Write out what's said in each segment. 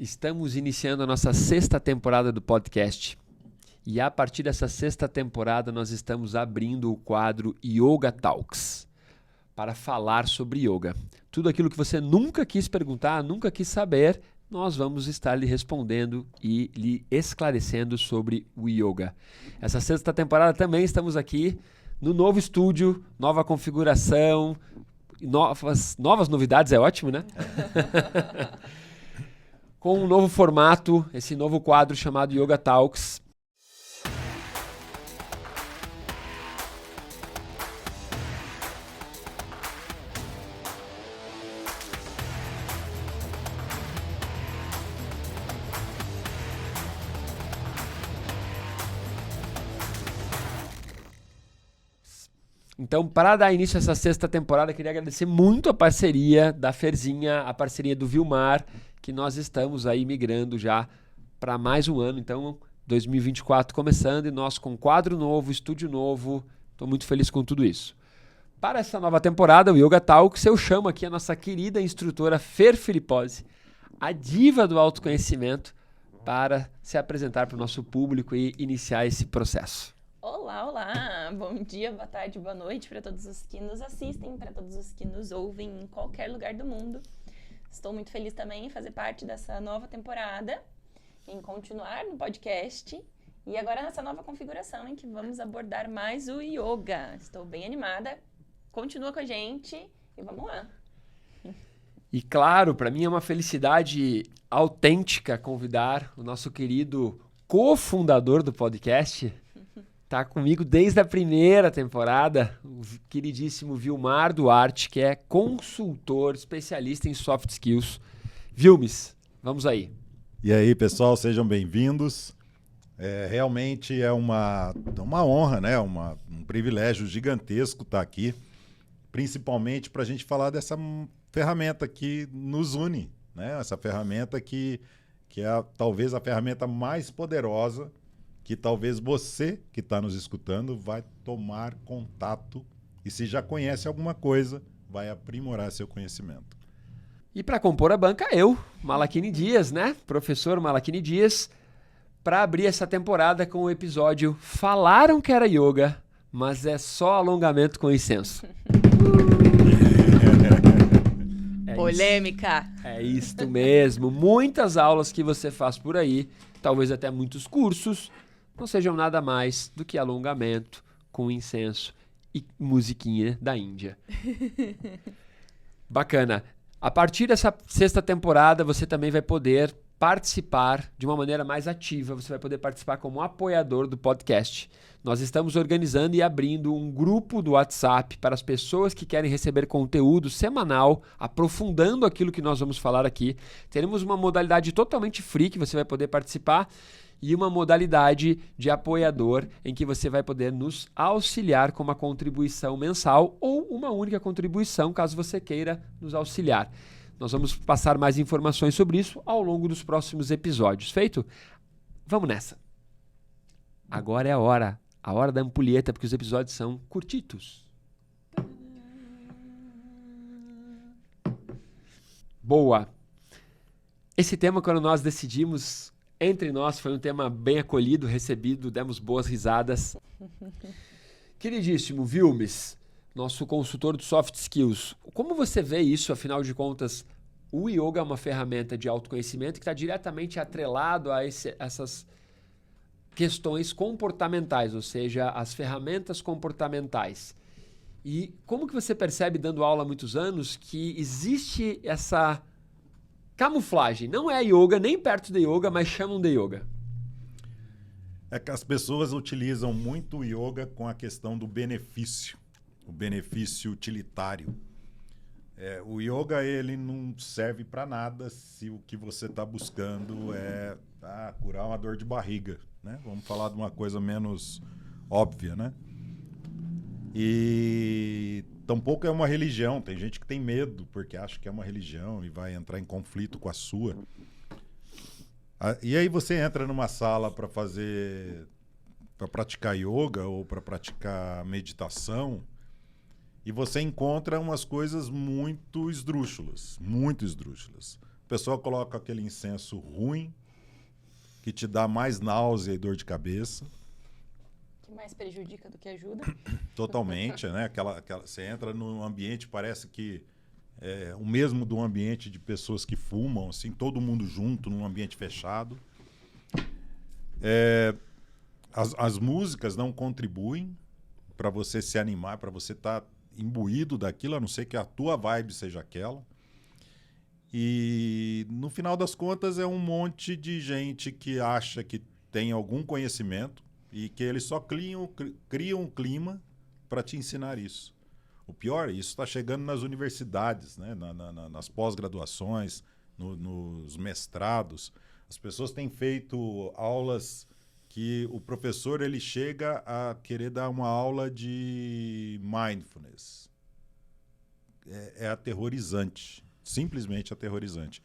Estamos iniciando a nossa 6ª temporada do podcast. E a partir dessa 6ª temporada, nós estamos abrindo o quadro Yoga Talks para falar sobre yoga. Tudo aquilo que você nunca quis perguntar, nunca quis saber, nós vamos estar lhe respondendo e lhe esclarecendo sobre o yoga. Essa 6ª temporada também estamos aqui no novo estúdio, nova configuração, novas novidades, é ótimo, né? Com um novo formato, esse novo quadro chamado Yoga Talks. Então, para dar início a essa 6ª temporada, eu queria agradecer muito a parceria da Ferzinha, a parceria do Vilmar, que nós estamos aí migrando já para mais um ano. Então, 2024 começando e nós com quadro novo, estúdio novo. Estou muito feliz com tudo isso. Para essa nova temporada, o Yoga Talks, eu chamo aqui a nossa querida instrutora Fer Filipposi, a diva do autoconhecimento, para se apresentar para o nosso público e iniciar esse processo. Olá, olá! Bom dia, boa tarde, boa noite para todos os que nos assistem, para todos os que nos ouvem em qualquer lugar do mundo. Estou muito feliz também em fazer parte dessa nova temporada, em continuar no podcast e agora nessa nova configuração em que vamos abordar mais o yoga. Estou bem animada, continua com a gente e vamos lá! E claro, para mim é uma felicidade autêntica convidar o nosso querido cofundador do podcast. Tá comigo desde a primeira temporada, o queridíssimo Vilmar Duarte, que é consultor, especialista em soft skills. Vilmes, vamos aí. E aí, pessoal, sejam bem-vindos. Realmente é uma honra, né? Um privilégio gigantesco estar aqui, principalmente para a gente falar dessa ferramenta que nos une, né? Essa ferramenta que é talvez a ferramenta mais poderosa que talvez você que está nos escutando vai tomar contato e se já conhece alguma coisa, vai aprimorar seu conhecimento. E para compor a banca, eu, Malaquini Dias, né? Professor Malaquini Dias, para abrir essa temporada com o episódio Falaram que era yoga, mas é só alongamento com incenso. Polêmica! É isto mesmo. Muitas aulas que você faz por aí, talvez até muitos cursos, não sejam nada mais do que alongamento com incenso e musiquinha da Índia. Bacana. A partir dessa 6ª temporada, você também vai poder participar de uma maneira mais ativa. Você vai poder participar como apoiador do podcast. Nós estamos organizando e abrindo um grupo do WhatsApp para as pessoas que querem receber conteúdo semanal, aprofundando aquilo que nós vamos falar aqui. Teremos uma modalidade totalmente free que você vai poder participar e uma modalidade de apoiador em que você vai poder nos auxiliar com uma contribuição mensal ou uma única contribuição, caso você queira nos auxiliar. Nós vamos passar mais informações sobre isso ao longo dos próximos episódios. Feito? Vamos nessa. Agora é a hora da ampulheta, porque os episódios são curtitos. Boa! Esse tema, quando nós decidimos entre nós, foi um tema bem acolhido, recebido, demos boas risadas. Queridíssimo Vilmes, nosso consultor de soft skills, como você vê isso, afinal de contas, o yoga é uma ferramenta de autoconhecimento que está diretamente atrelado a essas questões comportamentais, ou seja, as ferramentas comportamentais. E como que você percebe, dando aula há muitos anos, que existe essa camuflagem? Não é yoga, nem perto de yoga, mas chamam de yoga. É que as pessoas utilizam muito o yoga com a questão do benefício, o benefício utilitário. O yoga, ele não serve para nada se o que você está buscando é curar uma dor de barriga, né? Vamos falar de uma coisa menos óbvia, né? E tampouco é uma religião. Tem gente que tem medo porque acha que é uma religião e vai entrar em conflito com a sua. E aí você entra numa sala para praticar yoga ou para praticar meditação e você encontra umas coisas muito esdrúxulas, muito esdrúxulas. pessoa coloca aquele incenso ruim, que te dá mais náusea e dor de cabeça. Que mais prejudica do que ajuda. Totalmente, né? Você entra num ambiente, parece que é o mesmo do ambiente de pessoas que fumam, assim, todo mundo junto, num ambiente fechado. As músicas não contribuem para você se animar, para você estar imbuído daquilo, a não ser que a tua vibe seja aquela. E, no final das contas, é um monte de gente que acha que tem algum conhecimento e que eles só criam um clima para te ensinar isso. O pior, isso está chegando nas universidades, né? Nas pós-graduações, nos mestrados. As pessoas têm feito aulas que o professor ele chega a querer dar uma aula de mindfulness. É aterrorizante. Simplesmente aterrorizante.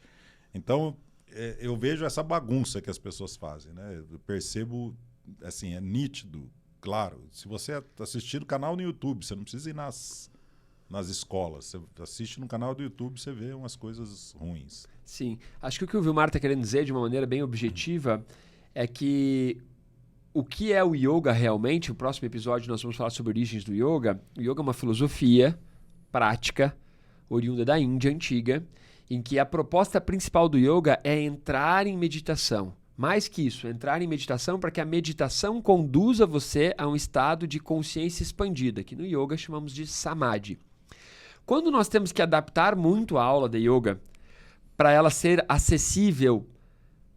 Então, eu vejo essa bagunça que as pessoas fazem, né? Eu percebo, assim, é nítido, claro. Se você assistir o canal no YouTube, você não precisa ir nas escolas. Você assiste no canal do YouTube, você vê umas coisas ruins. Sim. Acho que o que o Vilmar está querendo dizer de uma maneira bem objetiva é que o que é o yoga realmente, no próximo episódio nós vamos falar sobre origens do yoga. O yoga é uma filosofia prática oriunda da Índia antiga, em que a proposta principal do yoga é entrar em meditação. Mais que isso, entrar em meditação para que a meditação conduza você a um estado de consciência expandida, que no yoga chamamos de samadhi. Quando nós temos que adaptar muito a aula de yoga para ela ser acessível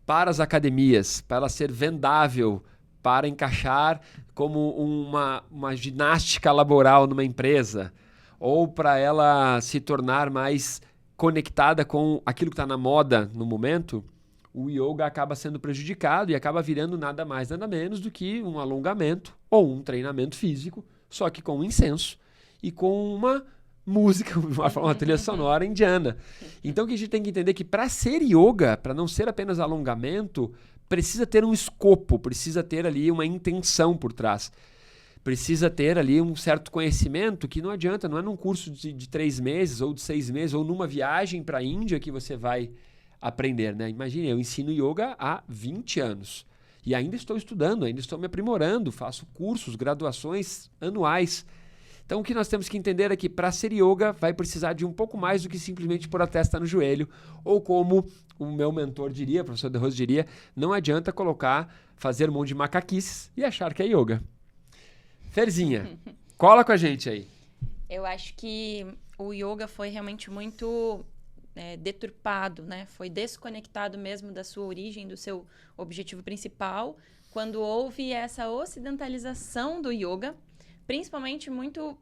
para as academias, para ela ser vendável, para encaixar como uma ginástica laboral numa empresa, ou para ela se tornar mais conectada com aquilo que está na moda no momento, o yoga acaba sendo prejudicado e acaba virando nada mais, nada menos do que um alongamento ou um treinamento físico, só que com incenso e com uma música, uma trilha sonora indiana. Então, o que a gente tem que entender é que para ser yoga, para não ser apenas alongamento, precisa ter um escopo, precisa ter ali uma intenção por trás. Precisa ter ali um certo conhecimento que não adianta, não é num curso de 3 meses ou de 6 meses ou numa viagem para a Índia que você vai aprender, né? Imagine, eu ensino yoga há 20 anos e ainda estou estudando, ainda estou me aprimorando, faço cursos, graduações anuais. Então o que nós temos que entender é que para ser yoga vai precisar de um pouco mais do que simplesmente pôr a testa no joelho, ou como o meu mentor diria, o professor De Rose diria, não adianta fazer um monte de macaquices e achar que é yoga. Ferzinha, cola com a gente aí. Eu acho que o yoga foi realmente muito deturpado, né? Foi desconectado mesmo da sua origem, do seu objetivo principal, quando houve essa ocidentalização do yoga, principalmente muito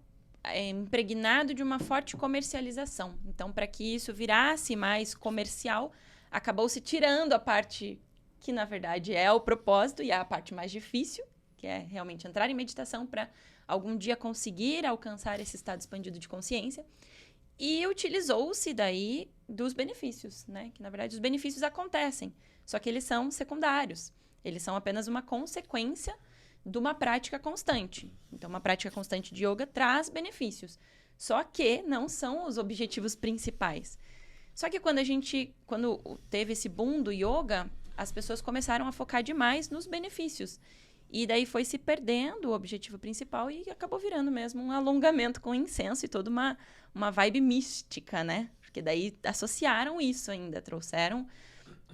impregnado de uma forte comercialização. Então, para que isso virasse mais comercial, acabou se tirando a parte que, na verdade, é o propósito e é a parte mais difícil, que é realmente entrar em meditação para algum dia conseguir alcançar esse estado expandido de consciência. E utilizou-se daí dos benefícios, né? Que, na verdade, os benefícios acontecem, só que eles são secundários. Eles são apenas uma consequência de uma prática constante. Então, uma prática constante de yoga traz benefícios, só que não são os objetivos principais. Só que quando teve esse boom do yoga, as pessoas começaram a focar demais nos benefícios. E daí foi se perdendo o objetivo principal e acabou virando mesmo um alongamento com incenso e toda uma vibe mística, né? Porque daí associaram isso ainda, trouxeram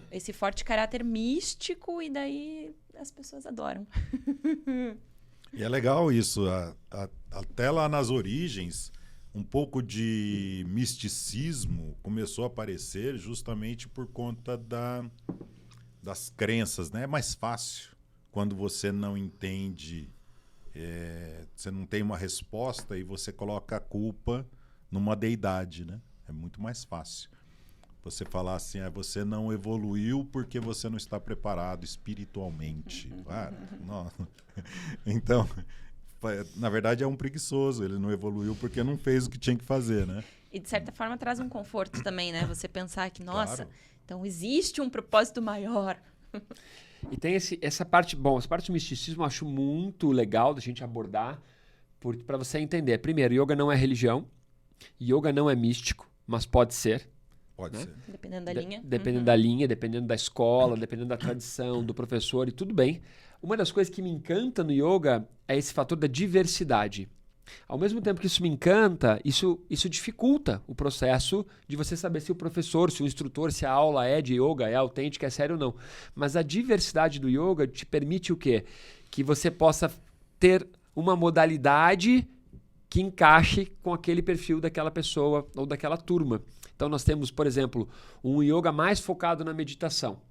esse forte caráter místico e daí as pessoas adoram. E é legal isso, até lá nas origens, um pouco de misticismo começou a aparecer justamente por conta das crenças, né? É mais fácil. Quando você não entende, você não tem uma resposta e você coloca a culpa numa deidade, né? É muito mais fácil. Você falar assim, você não evoluiu porque você não está preparado espiritualmente. Não. Então, na verdade é um preguiçoso, ele não evoluiu porque não fez o que tinha que fazer, né? E de certa forma traz um conforto também, né? Você pensar que, nossa, Claro. Então existe um propósito maior. E tem essa parte do misticismo eu acho muito legal da gente abordar, para você entender. Primeiro, yoga não é religião, yoga não é místico, mas pode ser. Pode né? ser. Dependendo da linha. Dependendo da linha, dependendo da escola, dependendo da tradição, do professor e tudo bem. Uma das coisas que me encanta no yoga é esse fator da diversidade. Ao mesmo tempo que isso me encanta, isso dificulta o processo de você saber se o professor, se o instrutor, se a aula é de yoga, é autêntica, é sério ou não. Mas a diversidade do yoga te permite o quê? Que você possa ter uma modalidade que encaixe com aquele perfil daquela pessoa ou daquela turma. Então nós temos, por exemplo, um yoga mais focado na meditação,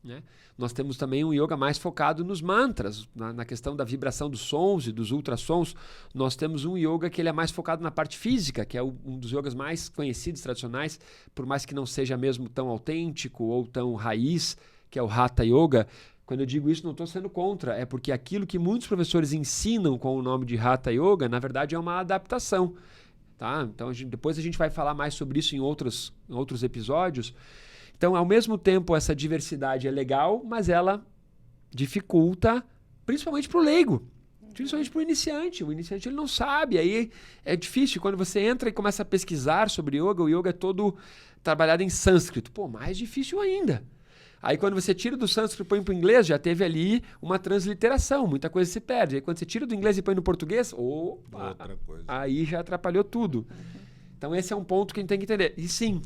né? Nós temos também um yoga mais focado nos mantras, na questão da vibração dos sons e dos ultrassons. Nós temos um yoga que ele é mais focado na parte física, que é um dos yogas mais conhecidos, tradicionais, por mais que não seja mesmo tão autêntico ou tão raiz, que é o Hatha Yoga. Quando eu digo isso, não estou sendo contra, é porque aquilo que muitos professores ensinam com o nome de Hatha Yoga, na verdade é uma adaptação. Tá? Então depois a gente vai falar mais sobre isso em outros episódios. Então, ao mesmo tempo, essa diversidade é legal, mas ela dificulta, principalmente para o leigo, principalmente para o iniciante. O iniciante ele não sabe, aí é difícil. Quando você entra e começa a pesquisar sobre yoga, o yoga é todo trabalhado em sânscrito. Pô, mais difícil ainda. Aí quando você tira do sânscrito e põe para o inglês, já teve ali uma transliteração, muita coisa se perde. Aí quando você tira do inglês e põe no português, opa, outra coisa. Aí já atrapalhou tudo. Então esse é um ponto que a gente tem que entender. E sim,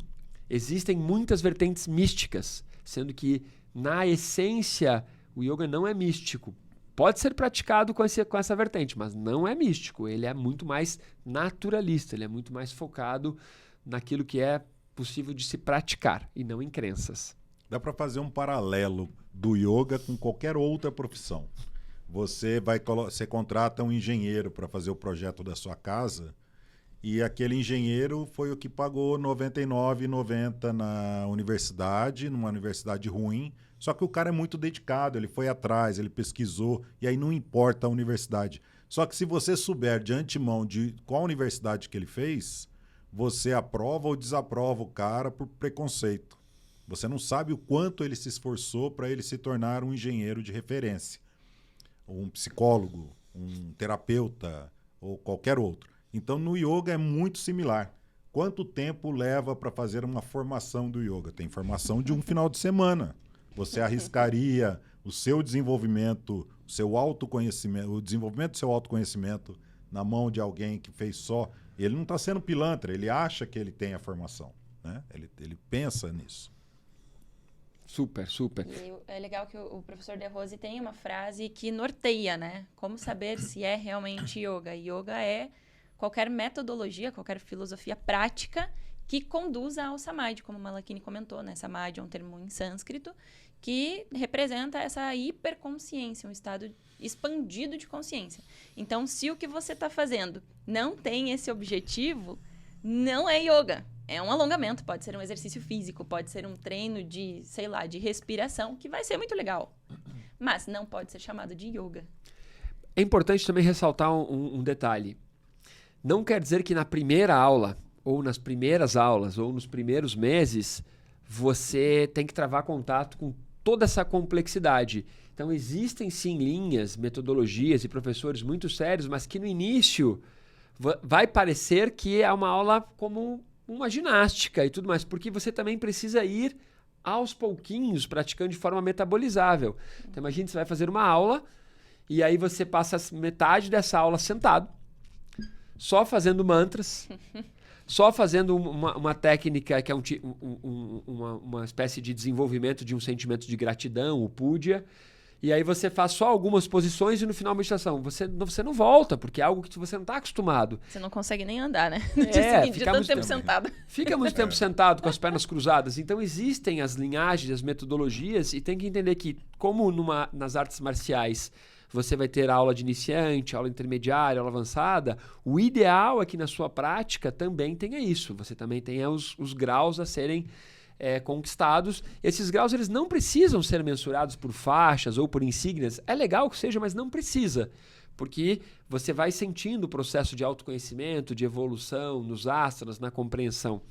existem muitas vertentes místicas, sendo que, na essência, o yoga não é místico. Pode ser praticado com essa vertente, mas não é místico. Ele é muito mais naturalista, ele é muito mais focado naquilo que é possível de se praticar e não em crenças. Dá para fazer um paralelo do yoga com qualquer outra profissão. Você contrata um engenheiro para fazer o projeto da sua casa, e aquele engenheiro foi o que pagou R$ 99,90 na universidade, numa universidade ruim. Só que o cara é muito dedicado, ele foi atrás, ele pesquisou, e aí não importa a universidade. Só que se você souber de antemão de qual universidade que ele fez, você aprova ou desaprova o cara por preconceito. Você não sabe o quanto ele se esforçou para ele se tornar um engenheiro de referência, um psicólogo, um terapeuta ou qualquer outro. Então, no yoga é muito similar. Quanto tempo leva para fazer uma formação do yoga? Tem formação de um final de semana. Você arriscaria o seu desenvolvimento, o seu autoconhecimento, o desenvolvimento do seu autoconhecimento na mão de alguém que fez só? Ele não está sendo pilantra, ele acha que ele tem a formação, né? Ele pensa nisso. Super, super. E é legal que o professor De Rose tem uma frase que norteia, né? Como saber se é realmente yoga? Yoga é qualquer metodologia, qualquer filosofia prática que conduza ao samadhi, como o Malakini comentou, né? Samadhi é um termo em sânscrito que representa essa hiperconsciência, um estado expandido de consciência. Então, se o que você está fazendo não tem esse objetivo, não é yoga. É um alongamento, pode ser um exercício físico, pode ser um treino de, sei lá, de respiração, que vai ser muito legal. Mas não pode ser chamado de yoga. É importante também ressaltar um detalhe. Não quer dizer que na primeira aula, ou nas primeiras aulas, ou nos primeiros meses, você tem que travar contato com toda essa complexidade. Então, existem sim linhas, metodologias e professores muito sérios, mas que no início vai parecer que é uma aula como uma ginástica e tudo mais, porque você também precisa ir aos pouquinhos, praticando de forma metabolizável. Então, imagine, você vai fazer uma aula e aí você passa metade dessa aula sentado, só fazendo mantras, só fazendo uma técnica que é uma espécie de desenvolvimento de um sentimento de gratidão, o puja, e aí você faz só algumas posições e no final da meditação você não volta, porque é algo que você não está acostumado. Você não consegue nem andar, né? No dia seguinte, de tanto tempo sentado. Fica muito tempo sentado com as pernas cruzadas. Então existem as linhagens, as metodologias, e tem que entender que, como nas artes marciais você vai ter aula de iniciante, aula intermediária, aula avançada, o ideal é que na sua prática também tenha isso. Você também tenha os graus a serem conquistados. Esses graus eles não precisam ser mensurados por faixas ou por insígnias. É legal que seja, mas não precisa. Porque você vai sentindo o processo de autoconhecimento, de evolução, nos astras, na compreensão.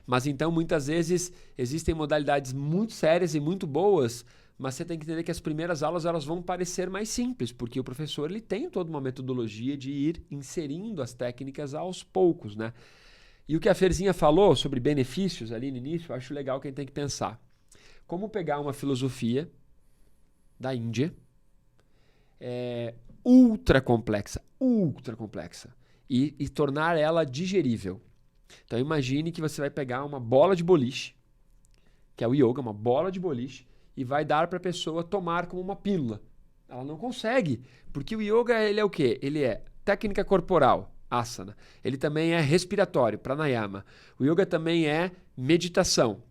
Mas então, muitas vezes, existem modalidades muito sérias e muito boas, mas você tem que entender que as primeiras aulas elas vão parecer mais simples, porque o professor ele tem toda uma metodologia de ir inserindo as técnicas aos poucos, né? E o que a Ferzinha falou sobre benefícios ali no início, eu acho legal que a gente tem que pensar. Como pegar uma filosofia da Índia, ultra complexa, e tornar ela digerível. Então imagine que você vai pegar uma bola de boliche, que é o yoga, uma bola de boliche, e vai dar para a pessoa tomar como uma pílula. Ela não consegue, porque o yoga ele é o quê? Ele é técnica corporal, asana. Ele também é respiratório, pranayama. O yoga também é meditação.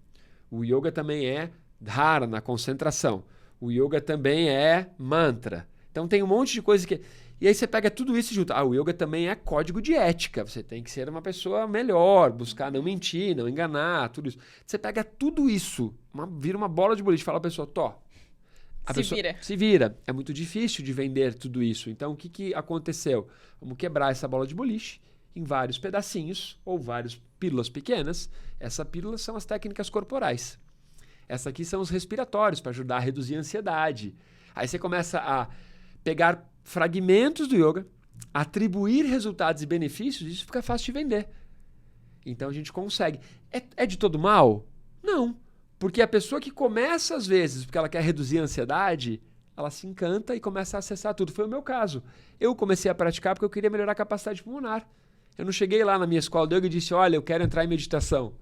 O yoga também é dharana, concentração. O yoga também é mantra. Então tem um monte de coisa que... E aí você pega tudo isso e junta. O yoga também é código de ética. Você tem que ser uma pessoa melhor, buscar não mentir, não enganar, tudo isso. Você pega tudo isso, vira uma bola de boliche e fala a pessoa, se vira. É muito difícil de vender tudo isso. Então o que aconteceu? Vamos quebrar essa bola de boliche em vários pedacinhos ou várias pílulas pequenas. Essa pílula são as técnicas corporais. Essa aqui são os respiratórios para ajudar a reduzir a ansiedade. Aí você começa a pegar fragmentos do yoga, atribuir resultados e benefícios, isso fica fácil de vender. Então a gente consegue. É de todo mal? Não. Porque a pessoa que começa às vezes, porque ela quer reduzir a ansiedade, ela se encanta e começa a acessar tudo. Foi o meu caso. Eu comecei a praticar porque eu queria melhorar a capacidade pulmonar. Eu não cheguei lá na minha escola de yoga e disse, olha, eu quero entrar em meditação.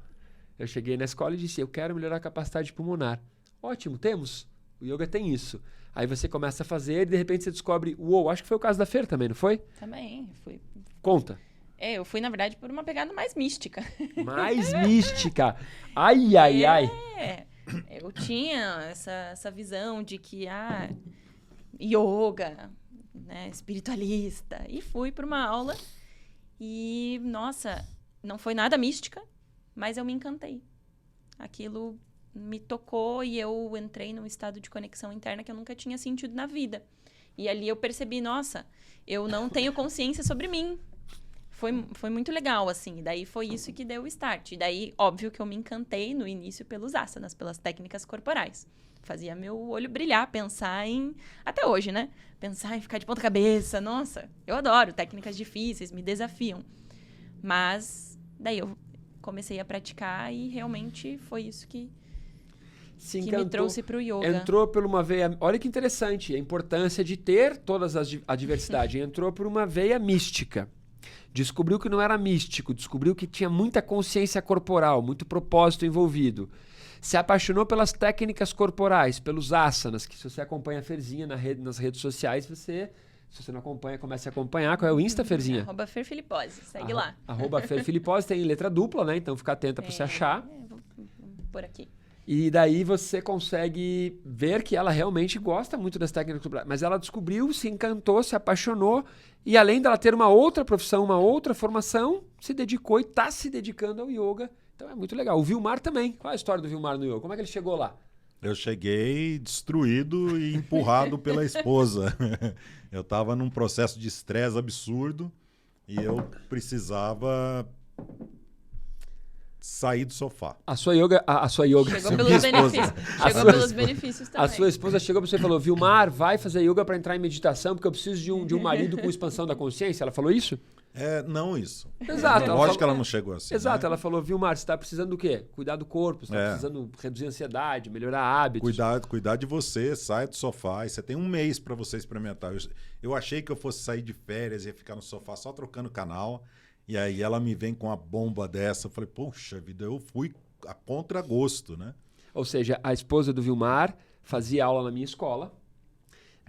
Eu cheguei na escola e disse, eu quero melhorar a capacidade pulmonar. Ótimo, temos. O yoga tem isso. Aí você começa a fazer e de repente você descobre, uou, acho que foi o caso da Fer também, não foi? Também, fui. Conta. Eu fui, na verdade, por uma pegada mais mística. Mais mística. Ai. Eu tinha essa visão de que, yoga, né, espiritualista. E fui para uma aula e, nossa, não foi nada mística, mas eu me encantei. Aquilo me tocou e eu entrei num estado de conexão interna que eu nunca tinha sentido na vida. E ali eu percebi, nossa, eu não tenho consciência sobre mim. Foi muito legal, assim. E daí foi isso que deu o start. E daí, óbvio que eu me encantei no início pelos asanas, pelas técnicas corporais. Fazia meu olho brilhar, pensar em... Até hoje, né? Pensar em ficar de ponta cabeça. Nossa, eu adoro. Técnicas difíceis, me desafiam. Mas daí eu comecei a praticar e realmente foi isso que me trouxe para o yoga. Entrou por uma veia... Olha que interessante, a importância de ter todas a diversidade. Entrou por uma veia mística. Descobriu que não era místico, descobriu que tinha muita consciência corporal, muito propósito envolvido. Se apaixonou pelas técnicas corporais, pelos asanas, que se você acompanha a Ferzinha nas redes sociais, se você não acompanha, comece a acompanhar. Qual é o Insta, Ferzinha? @ferfilipose, segue lá. @ferfilipose, tem letra dupla, né? Então fica atenta para você achar. Vou por aqui. E daí você consegue ver que ela realmente gosta muito das técnicas corporais. Mas ela descobriu, se encantou, se apaixonou. E além dela ter uma outra profissão, uma outra formação, se dedicou e está se dedicando ao yoga. Então é muito legal. O Vilmar também. Qual é a história do Vilmar no yoga? Como é que ele chegou lá? Eu cheguei destruído e empurrado pela esposa. Eu estava num processo de estresse absurdo e eu precisava sair do sofá. A sua yoga... Chegou pelos benefícios. Pelos benefícios também. A sua esposa chegou para você e falou, Vilmar, vai fazer yoga para entrar em meditação porque eu preciso de um marido com expansão da consciência. Ela falou isso? Não isso. Exato. Lógico que ela não chegou assim. Exato. Né? Ela falou, Vilmar, você está precisando do quê? Cuidar do corpo, você está precisando reduzir a ansiedade, melhorar hábitos. Cuidar de você, sai do sofá. E você tem um mês para você experimentar. Eu achei que eu fosse sair de férias e ia ficar no sofá só trocando canal. E aí ela me vem com uma bomba dessa. Eu falei, poxa vida, eu fui a contragosto, né? Ou seja, a esposa do Vilmar fazia aula na minha escola,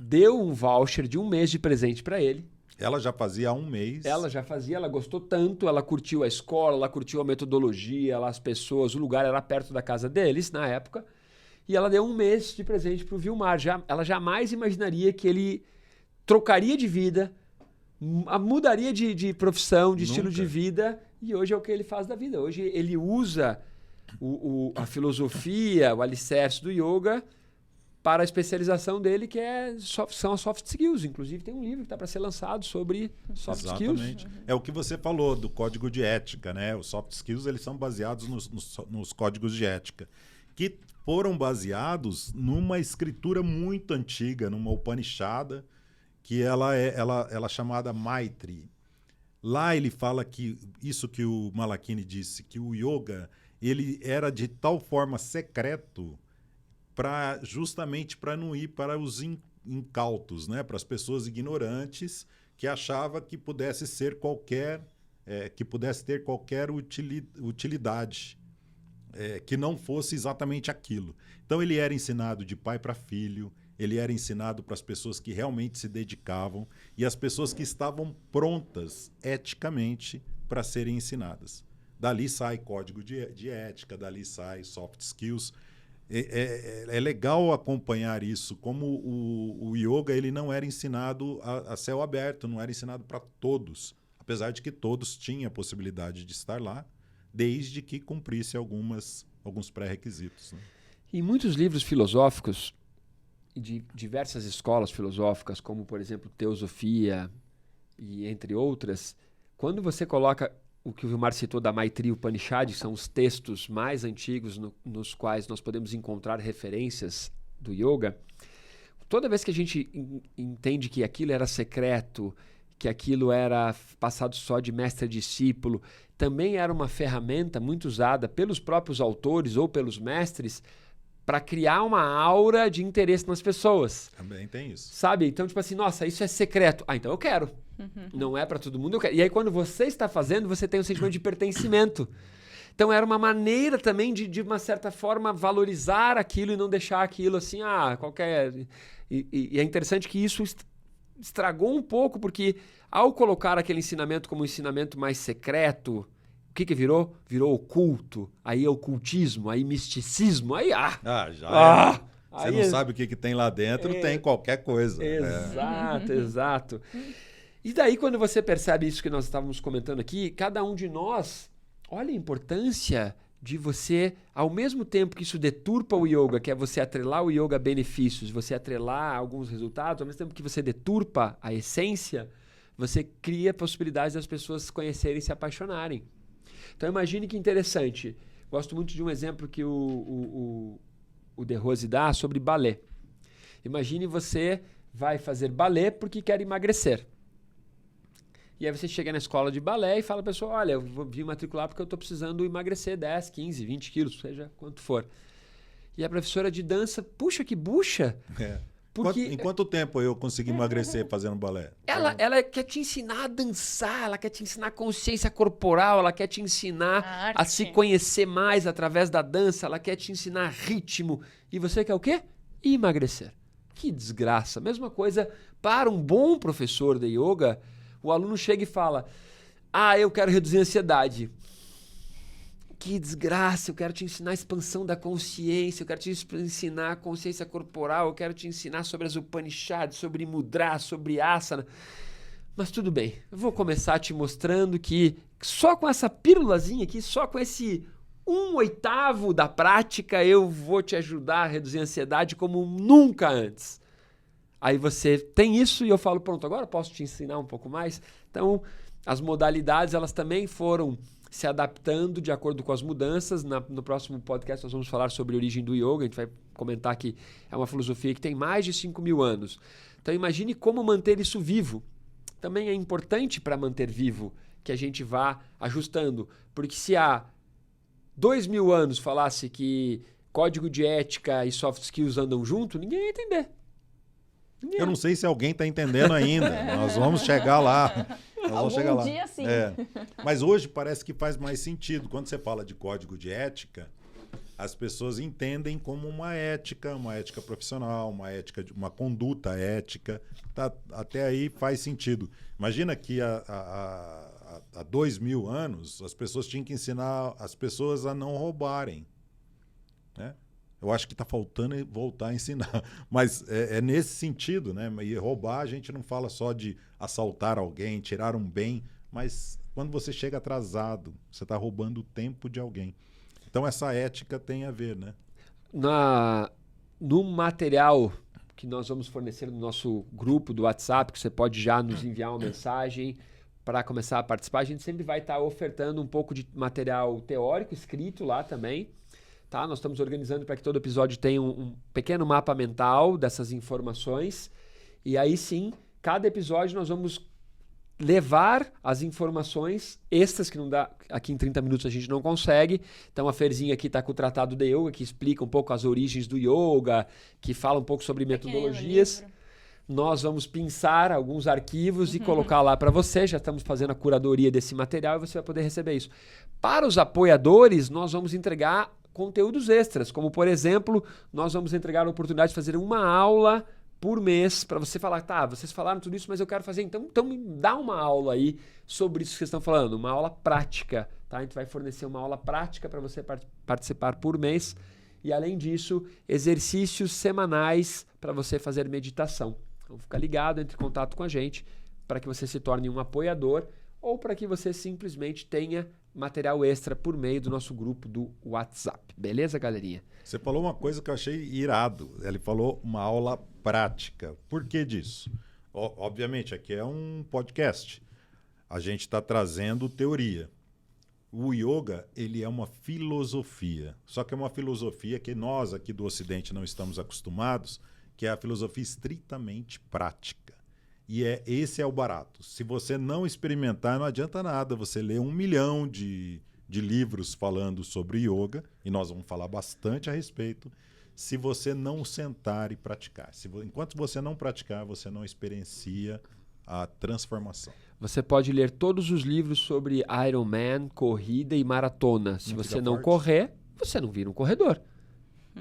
deu um voucher de 1 mês de presente para ele. Ela já fazia há 1 mês. Ela já fazia, ela gostou tanto, ela curtiu a escola, ela curtiu a metodologia, as pessoas, o lugar era perto da casa deles na época. E ela deu 1 mês de presente para o Vilmar. Ela jamais imaginaria que ele trocaria de vida, mudaria de profissão, de estilo de vida, e hoje é o que ele faz da vida. Hoje ele usa a filosofia, o alicerce do yoga para a especialização dele, que são as soft skills. Inclusive tem um livro que está para ser lançado sobre soft skills. É o que você falou do código de ética, né? Os soft skills eles são baseados nos códigos de ética, que foram baseados numa escritura muito antiga, numa Upanishada, que ela é chamada Maitri. Lá ele fala que isso que o Malakini disse, que o yoga ele era de tal forma secreto justamente para não ir para os incautos, né? Para as pessoas ignorantes que achavam que pudesse ser que pudesse ter qualquer utilidade, que não fosse exatamente aquilo. Então ele era ensinado de pai para filho, ele era ensinado para as pessoas que realmente se dedicavam e as pessoas que estavam prontas eticamente para serem ensinadas. Dali sai código de ética, dali sai soft skills. É legal acompanhar isso, como o yoga ele não era ensinado a céu aberto, não era ensinado para todos, apesar de que todos tinham a possibilidade de estar lá, desde que cumprisse alguns pré-requisitos. Né? Em muitos livros filosóficos, de diversas escolas filosóficas, como, por exemplo, Teosofia e entre outras, quando você coloca o que o Vilmar citou da Maitreya Upanishad, que são os textos mais antigos nos quais nós podemos encontrar referências do yoga, toda vez que a gente entende que aquilo era secreto, que aquilo era passado só de mestre a discípulo, também era uma ferramenta muito usada pelos próprios autores ou pelos mestres para criar uma aura de interesse nas pessoas. Também tem isso. Sabe? Então, tipo assim, nossa, isso é secreto. Ah, então eu quero. Não é para todo mundo, eu quero. E aí, quando você está fazendo, você tem um sentimento de pertencimento. Então, era uma maneira também de uma certa forma, valorizar aquilo e não deixar aquilo assim, qualquer... E é interessante que isso estragou um pouco, porque ao colocar aquele ensinamento como um ensinamento mais secreto, o que virou? Virou oculto, aí ocultismo, aí misticismo, aí Você não sabe o que tem lá dentro, tem qualquer coisa. Exato, exato. E daí quando você percebe isso que nós estávamos comentando aqui, cada um de nós, olha a importância de você, ao mesmo tempo que isso deturpa o yoga, que é você atrelar o yoga a benefícios, você atrelar alguns resultados, ao mesmo tempo que você deturpa a essência, você cria possibilidades das pessoas se conhecerem e se apaixonarem. Então imagine que interessante. Gosto muito de um exemplo que o De Rose dá sobre balé. Imagine você vai fazer balé porque quer emagrecer. E aí você chega na escola de balé e fala para a pessoa, olha, eu vou vir matricular porque eu estou precisando emagrecer 10, 15, 20 quilos, seja quanto for. E a professora de dança, puxa que bucha. Porque em quanto tempo eu consegui emagrecer fazendo balé? Ela quer te ensinar a dançar, ela quer te ensinar consciência corporal, ela quer te ensinar a se conhecer mais através da dança, ela quer te ensinar ritmo. E você quer o quê? Emagrecer. Que desgraça. Mesma coisa para um bom professor de yoga, o aluno chega e fala, eu quero reduzir a ansiedade. Que desgraça, eu quero te ensinar a expansão da consciência, eu quero te ensinar a consciência corporal, eu quero te ensinar sobre as Upanishads, sobre mudra, sobre asana. Mas tudo bem, eu vou começar te mostrando que só com essa pílulazinha aqui, só com esse 1/8 da prática, eu vou te ajudar a reduzir a ansiedade como nunca antes. Aí você tem isso e eu falo, pronto, agora eu posso te ensinar um pouco mais? Então, as modalidades, elas também foram se adaptando de acordo com as mudanças. No próximo podcast nós vamos falar sobre a origem do yoga, a gente vai comentar que é uma filosofia que tem mais de 5.000 anos. Então imagine como manter isso vivo. Também é importante para manter vivo que a gente vá ajustando, porque se há 2.000 anos falasse que código de ética e soft skills andam junto, ninguém ia entender. Eu não sei se alguém está entendendo ainda, nós vamos chegar lá. Algum dia sim. Mas hoje parece que faz mais sentido. Quando você fala de código de ética, as pessoas entendem como uma ética profissional, uma conduta ética. Até aí faz sentido. Imagina que há 2.000 anos as pessoas tinham que ensinar as pessoas a não roubarem. Né? Eu acho que está faltando voltar a ensinar. Mas é nesse sentido, né? E roubar, a gente não fala só de assaltar alguém, tirar um bem, mas quando você chega atrasado, você está roubando o tempo de alguém. Então essa ética tem a ver, né? No material que nós vamos fornecer no nosso grupo do WhatsApp, que você pode já nos enviar uma mensagem para começar a participar, a gente sempre vai estar ofertando um pouco de material teórico escrito lá também. Tá? Nós estamos organizando para que todo episódio tenha um pequeno mapa mental dessas informações. E aí sim, cada episódio nós vamos levar as informações extras que não dá aqui em 30 minutos a gente não consegue. Então a Ferzinha aqui está com o Tratado de Yoga, que explica um pouco as origens do yoga, que fala um pouco sobre metodologias. Nós vamos pinçar alguns arquivos e colocar lá para você. Já estamos fazendo a curadoria desse material e você vai poder receber isso. Para os apoiadores, nós vamos entregar conteúdos extras, como por exemplo, nós vamos entregar a oportunidade de fazer uma aula por mês, para você falar, tá, vocês falaram tudo isso, mas eu quero fazer, então me dá uma aula aí sobre isso que vocês estão falando, uma aula prática, tá? A gente vai fornecer uma aula prática para você participar por mês e, além disso, exercícios semanais para você fazer meditação. Então, fica ligado, entre em contato com a gente para que você se torne um apoiador ou para que você simplesmente tenha material extra por meio do nosso grupo do WhatsApp. Beleza, galerinha? Você falou uma coisa que eu achei irado. Ele falou uma aula prática. Por que disso? Obviamente, aqui é um podcast. A gente está trazendo teoria. O yoga, ele é uma filosofia. Só que é uma filosofia que nós aqui do Ocidente não estamos acostumados, que é a filosofia estritamente prática. E esse é o barato. Se você não experimentar, não adianta nada você ler 1 milhão de livros falando sobre yoga, e nós vamos falar bastante a respeito, se você não sentar e praticar. Enquanto você não praticar, você não experiencia a transformação. Você pode ler todos os livros sobre Ironman, corrida e maratona. Se você não correr, você não vira um corredor.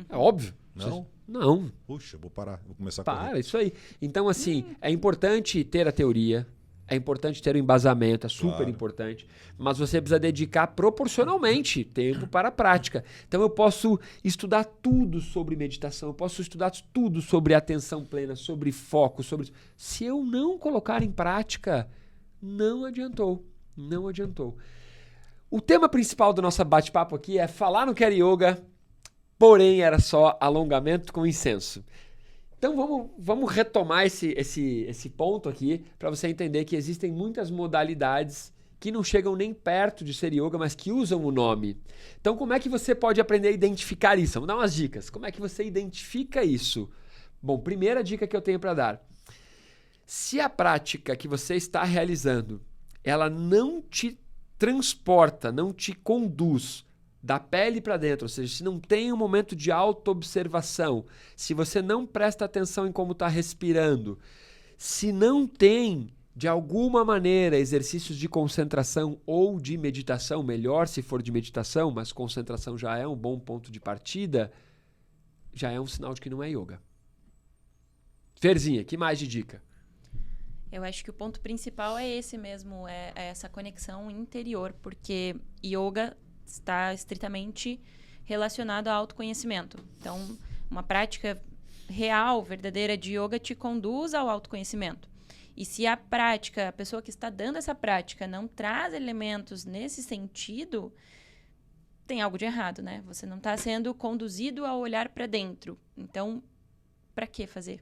É óbvio. Não? Não. Puxa, vou parar, vou começar a correr. Isso aí. Então, assim, é importante ter a teoria, é importante ter o embasamento, é super importante, mas você precisa dedicar proporcionalmente tempo para a prática. Então, eu posso estudar tudo sobre meditação, eu posso estudar tudo sobre atenção plena, sobre foco, sobre... Se eu não colocar em prática, não adiantou. Não adiantou. O tema principal do nosso bate-papo aqui é falar no Quer Yoga, porém era só alongamento com incenso. Então vamos retomar esse ponto aqui para você entender que existem muitas modalidades que não chegam nem perto de ser yoga, mas que usam o nome. Então como é que você pode aprender a identificar isso? Vamos dar umas dicas. Como é que você identifica isso? Bom, primeira dica que eu tenho para dar. Se a prática que você está realizando, ela não te transporta, não te conduz da pele para dentro, ou seja, se não tem um momento de autoobservação, se você não presta atenção em como está respirando, se não tem, de alguma maneira, exercícios de concentração ou de meditação, melhor se for de meditação, mas concentração já é um bom ponto de partida, já é um sinal de que não é yoga. Ferzinha, que mais de dica? Eu acho que o ponto principal é esse mesmo, é essa conexão interior, porque yoga está estritamente relacionado ao autoconhecimento. Então, uma prática real, verdadeira de yoga te conduz ao autoconhecimento. E se a prática, a pessoa que está dando essa prática não traz elementos nesse sentido, tem algo de errado, né? Você não está sendo conduzido a olhar para dentro. Então, para que fazer?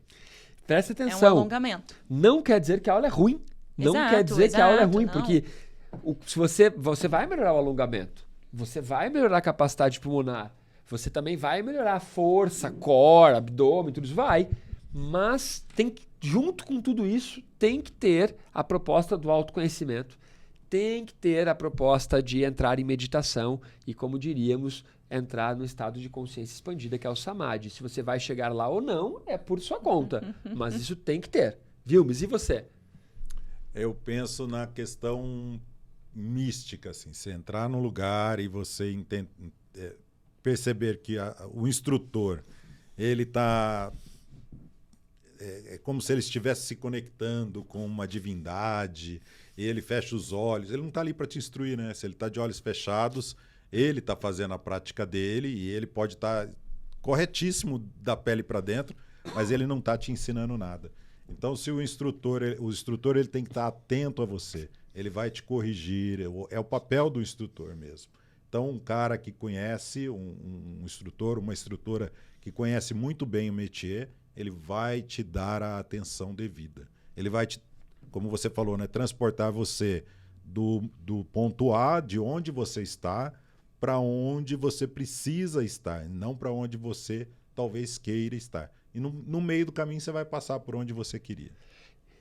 Presta atenção. É um alongamento. Não quer dizer que a aula é ruim. Não quer dizer que a aula é ruim, porque se você vai melhorar o alongamento. Você vai melhorar a capacidade pulmonar. Você também vai melhorar a força, core, abdômen, tudo isso vai. Mas junto com tudo isso, tem que ter a proposta do autoconhecimento. Tem que ter a proposta de entrar em meditação e, como diríamos, entrar no estado de consciência expandida, que é o Samadhi. Se você vai chegar lá ou não, é por sua conta. Mas isso tem que ter. Vilmes, e você? Eu penso na questão mística, assim, você entrar no lugar e você perceber que o instrutor, ele está... É como se ele estivesse se conectando com uma divindade, e ele fecha os olhos. Ele não está ali para te instruir, né? Se ele está de olhos fechados, ele está fazendo a prática dele e ele pode estar corretíssimo da pele para dentro, mas ele não está te ensinando nada. Então, se o instrutor ele tem que estar atento a você. Ele vai te corrigir, é o papel do instrutor mesmo. Então, um cara que conhece, um instrutor, uma instrutora que conhece muito bem o métier, ele vai te dar a atenção devida. Ele vai te, como você falou, né, transportar você do ponto A, de onde você está, para onde você precisa estar, não para onde você talvez queira estar. E no meio do caminho você vai passar por onde você queria.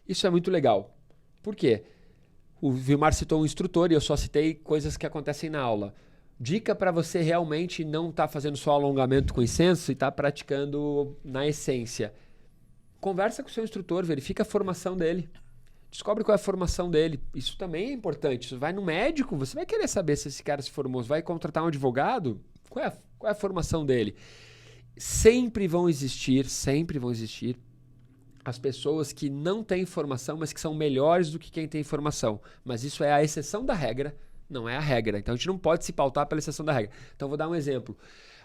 Isso é muito legal. Por quê? O Vilmar citou um instrutor e eu só citei coisas que acontecem na aula. Dica para você realmente não estar fazendo só alongamento com incenso e estar praticando na essência. Conversa com o seu instrutor, verifica a formação dele. Descobre qual é a formação dele. Isso também é importante. Você vai no médico, você vai querer saber se esse cara se formou. Você vai contratar um advogado, qual é a formação dele? Sempre vão existir as pessoas que não têm formação, mas que são melhores do que quem tem formação. Mas isso é a exceção da regra, não é a regra. Então a gente não pode se pautar pela exceção da regra. Então vou dar um exemplo.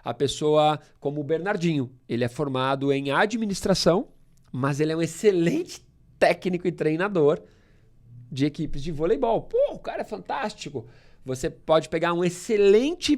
A pessoa como o Bernardinho, ele é formado em administração, mas ele é um excelente técnico e treinador de equipes de voleibol. Pô, o cara é fantástico. Você pode pegar um excelente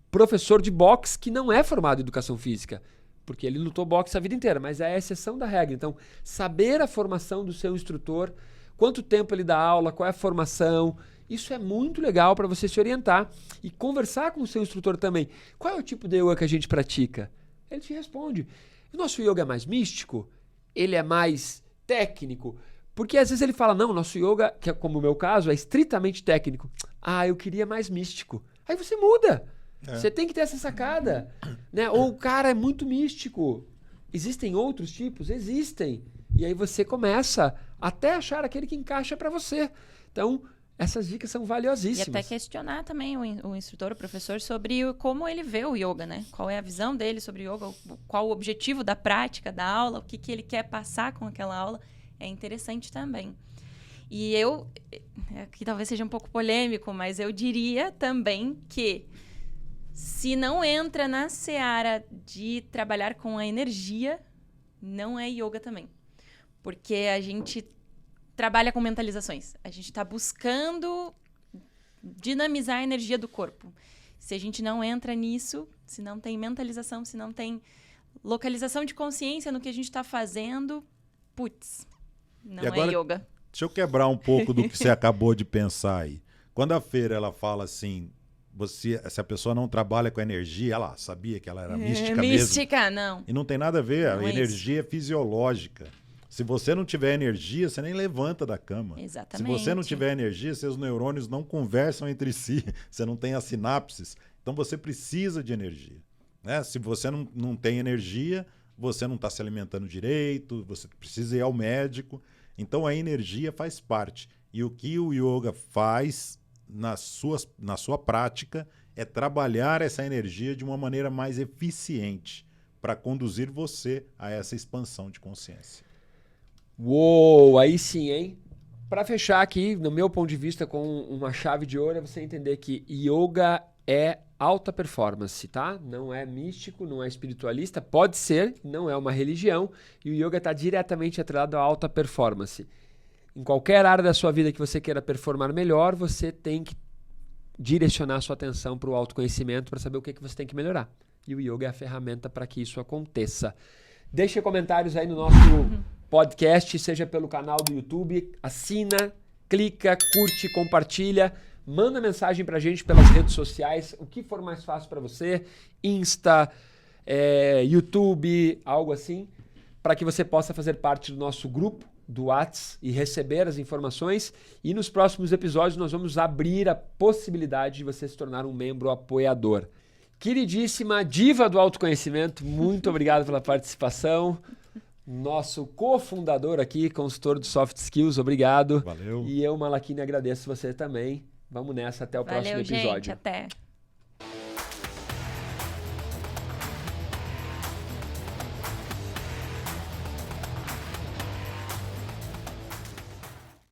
professor de boxe que não é formado em educação física, porque ele lutou boxe a vida inteira, mas é a exceção da regra. Então, saber a formação do seu instrutor, quanto tempo ele dá aula, qual é a formação, isso é muito legal para você se orientar e conversar com o seu instrutor também. Qual é o tipo de yoga que a gente pratica? Ele te responde. O nosso yoga é mais místico? Ele é mais técnico? Porque às vezes ele fala, não, nosso yoga, que é como o meu caso, é estritamente técnico. Ah, eu queria mais místico. Aí você muda. Você tem que ter essa sacada. Né? Ou o cara é muito místico. Existem outros tipos? Existem. E aí você começa até achar aquele que encaixa para você. Então, essas dicas são valiosíssimas. E até questionar também o instrutor, o professor, sobre como ele vê o yoga, né? Qual é a visão dele sobre o yoga, qual o objetivo da prática, da aula, o que ele quer passar com aquela aula. É interessante também. E que talvez seja um pouco polêmico, mas eu diria também que se não entra na seara de trabalhar com a energia, não é yoga também. Porque a gente trabalha com mentalizações. A gente está buscando dinamizar a energia do corpo. Se a gente não entra nisso, se não tem mentalização, se não tem localização de consciência no que a gente está fazendo, putz, não e agora, é yoga. Deixa eu quebrar um pouco do que você acabou de pensar aí. Quando a Feira ela fala assim, se a pessoa não trabalha com energia, ela sabia que ela era mística mesmo. Mística, não. E não tem nada a ver, Não a é energia é fisiológica. Se você não tiver energia, você nem levanta da cama. Exatamente. Se você não tiver energia, seus neurônios não conversam entre si, você não tem as sinapses. Então você precisa de energia. Né? Se você não tem energia, você não está se alimentando direito, você precisa ir ao médico. Então a energia faz parte. E o que o yoga faz na sua prática é trabalhar essa energia de uma maneira mais eficiente para conduzir você a essa expansão de consciência. Uou, aí sim, hein? Para fechar aqui, no meu ponto de vista, com uma chave de ouro, é você entender que yoga é alta performance, tá? Não é místico, não é espiritualista, pode ser, não é uma religião, e o yoga está diretamente atrelado à alta performance. Em qualquer área da sua vida que você queira performar melhor, você tem que direcionar sua atenção para o autoconhecimento para saber o que você tem que melhorar. E o yoga é a ferramenta para que isso aconteça. Deixe comentários aí no nosso podcast, seja pelo canal do YouTube, assina, clica, curte, compartilha, manda mensagem pra gente pelas redes sociais, o que for mais fácil para você, Insta, YouTube, algo assim, para que você possa fazer parte do nosso grupo do Whats e receber as informações. E nos próximos episódios nós vamos abrir a possibilidade de você se tornar um membro apoiador. Queridíssima diva do autoconhecimento, muito obrigado pela participação. Nosso cofundador aqui, consultor do Soft Skills, obrigado. Valeu. E eu, Malaquini, agradeço você também. Vamos nessa, até o próximo episódio. Valeu, gente, até.